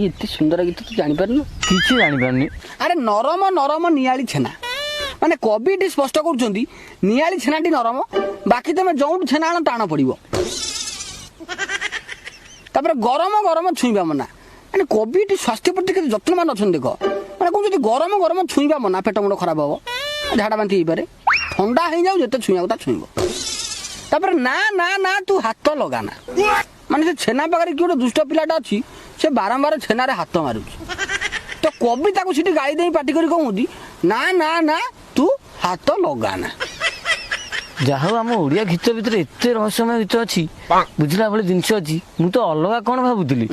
एते सुंदर गीत तू जानी पारनु किसी जानी पारनी। अरे नरम नरम नियाली छेना माने कवि टी स्पष्ट करूछंती नियाली छेनाटी नरम बाकी तमे जोंट छेना आण टाण पड़िबो तापर गरम गरम छुईबा मना माने कवि टी स्वास्थ्य प्रति के जत्नवान अछन देखो माने को जदी गरम गरम छुईबा मना पेट मुंड खराब हो झाड़ा बांती ही पारे ठंडा हो जाऊ जते छुईबा ता छुईबो तापर ना ना ना तू हाथ लगाना माने से छेना पाखरे कि गोटे दुष्ट पिलाटा अच्छी से बारंबार छेना रे हाथ मारू तो कवि ताको सीटी गाड़ी दे पार्टी करी कहूँ ना ना ना तू हाथ लगाना जहा आम ओडिया गीत भितर एत रहस्यमय गीत अच्छी बुझला भाई जिनस अच्छी मु तो अलग कौन भावुली।